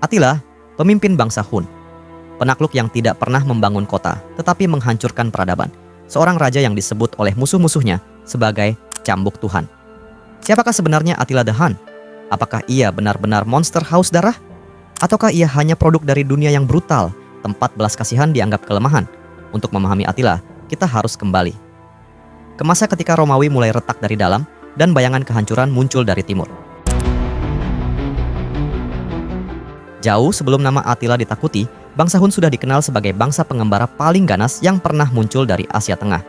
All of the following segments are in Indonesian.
Attila, pemimpin bangsa Hun. Penakluk yang tidak pernah membangun kota, tetapi menghancurkan peradaban. Seorang raja yang disebut oleh musuh-musuhnya sebagai cambuk Tuhan. Siapakah sebenarnya Attila the Hun? Apakah ia benar-benar monster haus darah? Ataukah ia hanya produk dari dunia yang brutal, tempat belas kasihan dianggap kelemahan? Untuk memahami Attila, kita harus kembali ke masa ketika Romawi mulai retak dari dalam dan bayangan kehancuran muncul dari timur. Jauh sebelum nama Attila ditakuti, bangsa Hun sudah dikenal sebagai bangsa pengembara paling ganas yang pernah muncul dari Asia Tengah.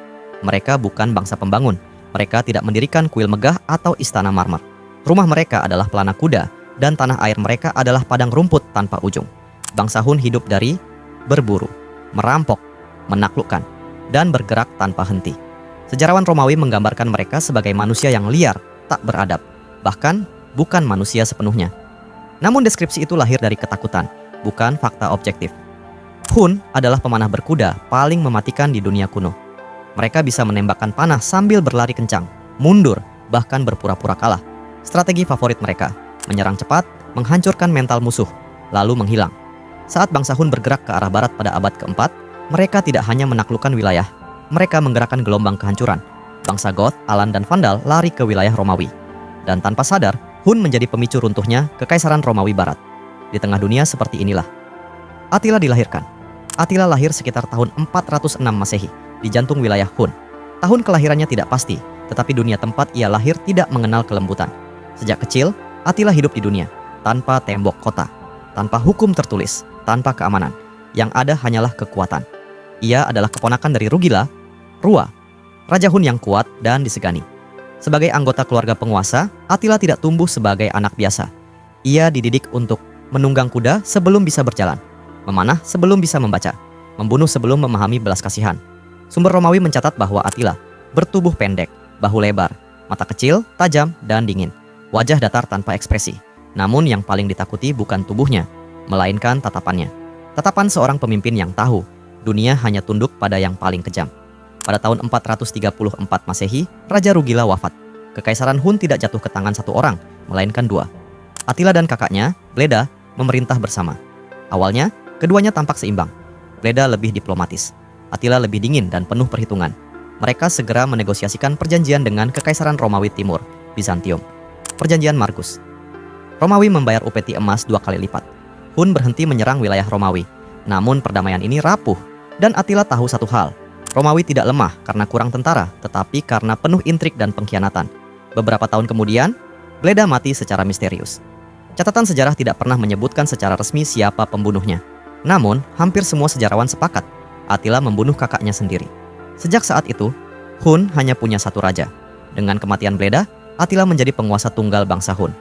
Mereka bukan bangsa pembangun. Mereka tidak mendirikan kuil megah atau istana marmer. Rumah mereka adalah pelana kuda, dan tanah air mereka adalah padang rumput tanpa ujung. Bangsa Hun hidup dari berburu, merampok, menaklukkan, dan bergerak tanpa henti. Sejarawan Romawi menggambarkan mereka sebagai manusia yang liar, tak beradab, bahkan bukan manusia sepenuhnya. Namun deskripsi itu lahir dari ketakutan, bukan fakta objektif. Hun adalah pemanah berkuda paling mematikan di dunia kuno. Mereka bisa menembakkan panah sambil berlari kencang, mundur, bahkan berpura-pura kalah. Strategi favorit mereka, menyerang cepat, menghancurkan mental musuh, lalu menghilang. Saat bangsa Hun bergerak ke arah barat pada abad keempat, mereka tidak hanya menaklukkan wilayah, mereka menggerakkan gelombang kehancuran. Bangsa Goth, Alan, dan Vandal lari ke wilayah Romawi. Dan tanpa sadar, Hun menjadi pemicu runtuhnya Kekaisaran Romawi Barat. Di tengah dunia seperti inilah Attila dilahirkan. Attila lahir sekitar tahun 406 Masehi di jantung wilayah Hun. Tahun kelahirannya tidak pasti, tetapi dunia tempat ia lahir tidak mengenal kelembutan. Sejak kecil, Attila hidup di dunia tanpa tembok kota, tanpa hukum tertulis, tanpa keamanan. Yang ada hanyalah kekuatan. Ia adalah keponakan dari Rugila, Rua, Raja Hun yang kuat dan disegani. Sebagai anggota keluarga penguasa, Attila tidak tumbuh sebagai anak biasa. Ia dididik untuk menunggang kuda sebelum bisa berjalan, memanah sebelum bisa membaca, membunuh sebelum memahami belas kasihan. Sumber Romawi mencatat bahwa Attila bertubuh pendek, bahu lebar, mata kecil, tajam, dan dingin, wajah datar tanpa ekspresi. Namun yang paling ditakuti bukan tubuhnya, melainkan tatapannya. Tatapan seorang pemimpin yang tahu dunia hanya tunduk pada yang paling kejam. Pada tahun 434 Masehi, Raja Rugila wafat. Kekaisaran Hun tidak jatuh ke tangan satu orang, melainkan dua. Attila dan kakaknya, Bleda, memerintah bersama. Awalnya, keduanya tampak seimbang. Bleda lebih diplomatis, Attila lebih dingin dan penuh perhitungan. Mereka segera menegosiasikan perjanjian dengan Kekaisaran Romawi Timur, Bizantium. Perjanjian Margus. Romawi membayar upeti emas 2 kali lipat. Hun berhenti menyerang wilayah Romawi. Namun perdamaian ini rapuh, dan Attila tahu satu hal. Romawi tidak lemah karena kurang tentara, tetapi karena penuh intrik dan pengkhianatan. Beberapa tahun kemudian, Bleda mati secara misterius. Catatan sejarah tidak pernah menyebutkan secara resmi siapa pembunuhnya. Namun, hampir semua sejarawan sepakat, Attila membunuh kakaknya sendiri. Sejak saat itu, Hun hanya punya satu raja. Dengan kematian Bleda, Attila menjadi penguasa tunggal bangsa Hun.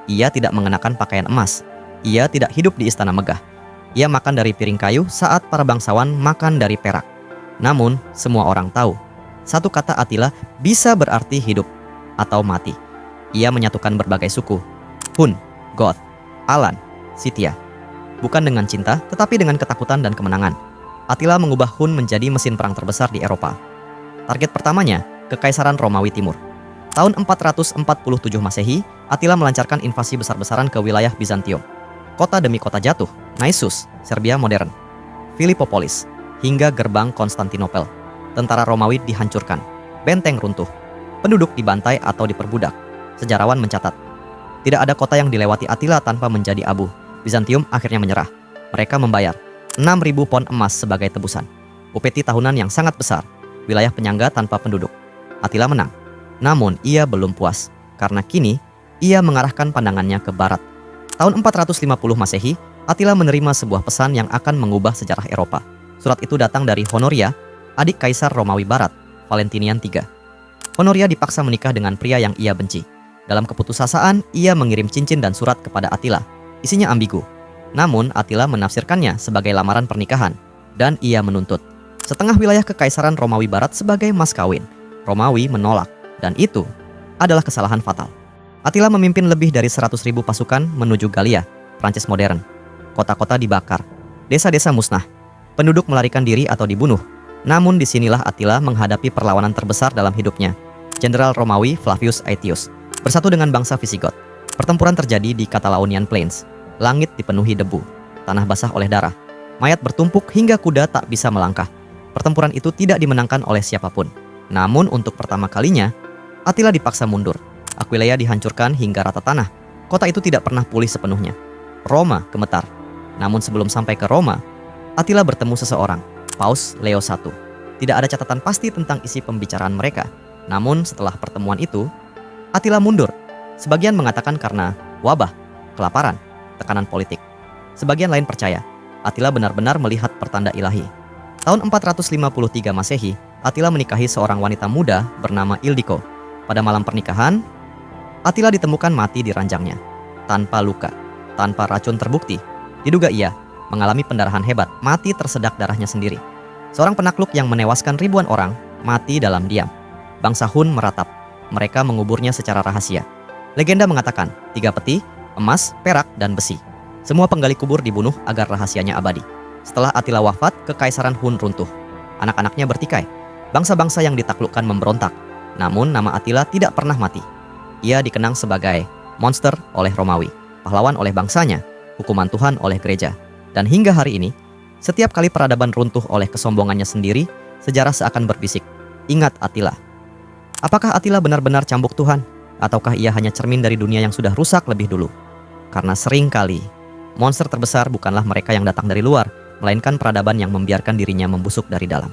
Ia tidak mengenakan pakaian emas. Ia tidak hidup di istana megah. Ia makan dari piring kayu saat para bangsawan makan dari perak. Namun, semua orang tahu, satu kata Attila bisa berarti hidup atau mati. Ia menyatukan berbagai suku, Hun, Goth, Alan, Scythia. Bukan dengan cinta, tetapi dengan ketakutan dan kemenangan. Attila mengubah Hun menjadi mesin perang terbesar di Eropa. Target pertamanya, Kekaisaran Romawi Timur. Tahun 447 Masehi, Attila melancarkan invasi besar-besaran ke wilayah Bizantium. Kota demi kota jatuh, Naissus, Serbia modern, Philippopolis, hingga gerbang Konstantinopel. Tentara Romawi dihancurkan, benteng runtuh, penduduk dibantai atau diperbudak. Sejarawan mencatat, tidak ada kota yang dilewati Attila tanpa menjadi abu. Bizantium akhirnya menyerah. Mereka membayar 6.000 pon emas sebagai tebusan. Upeti tahunan yang sangat besar, wilayah penyangga tanpa penduduk. Attila menang. Namun ia belum puas, karena kini ia mengarahkan pandangannya ke barat. Tahun 450 Masehi, Attila menerima sebuah pesan yang akan mengubah sejarah Eropa. Surat itu datang dari Honoria, adik Kaisar Romawi Barat, Valentinian III. Honoria dipaksa menikah dengan pria yang ia benci. Dalam keputusasaan, ia mengirim cincin dan surat kepada Attila. Isinya ambigu. Namun, Attila menafsirkannya sebagai lamaran pernikahan, dan ia menuntut setengah wilayah Kekaisaran Romawi Barat sebagai mas kawin. Romawi menolak, dan itu adalah kesalahan fatal. Attila memimpin lebih dari 100.000 pasukan menuju Galia, Prancis modern. Kota-kota dibakar, desa-desa musnah, penduduk melarikan diri atau dibunuh. Namun disinilah Attila menghadapi perlawanan terbesar dalam hidupnya. Jenderal Romawi Flavius Aetius bersatu dengan bangsa Visigoth. Pertempuran terjadi di Catalaunian Plains. Langit dipenuhi debu, tanah basah oleh darah, mayat bertumpuk hingga kuda tak bisa melangkah. Pertempuran itu tidak dimenangkan oleh siapapun. Namun untuk pertama kalinya, Attila dipaksa mundur. Aquileia dihancurkan hingga rata tanah. Kota itu tidak pernah pulih sepenuhnya. Roma gemetar. Namun sebelum sampai ke Roma, Attila bertemu seseorang, Paus Leo I. Tidak ada catatan pasti tentang isi pembicaraan mereka. Namun setelah pertemuan itu, Attila mundur. Sebagian mengatakan karena wabah, kelaparan, tekanan politik. Sebagian lain percaya, Attila benar-benar melihat pertanda ilahi. Tahun 453 Masehi, Attila menikahi seorang wanita muda bernama Ildiko. Pada malam pernikahan, Attila ditemukan mati di ranjangnya, tanpa luka, tanpa racun terbukti. Diduga ia mengalami pendarahan hebat, mati tersedak darahnya sendiri. Seorang penakluk yang menewaskan ribuan orang, mati dalam diam. Bangsa Hun meratap, mereka menguburnya secara rahasia. Legenda mengatakan, 3 peti, emas, perak, dan besi. Semua penggali kubur dibunuh agar rahasianya abadi. Setelah Attila wafat, kekaisaran Hun runtuh. Anak-anaknya bertikai. Bangsa-bangsa yang ditaklukkan memberontak. Namun nama Attila tidak pernah mati. Ia dikenang sebagai monster oleh Romawi, pahlawan oleh bangsanya, hukuman Tuhan oleh gereja. Dan hingga hari ini, setiap kali peradaban runtuh oleh kesombongannya sendiri, sejarah seakan berbisik, ingat Attila. Apakah Attila benar-benar cambuk Tuhan? Ataukah ia hanya cermin dari dunia yang sudah rusak lebih dulu? Karena sering kali, monster terbesar bukanlah mereka yang datang dari luar, melainkan peradaban yang membiarkan dirinya membusuk dari dalam.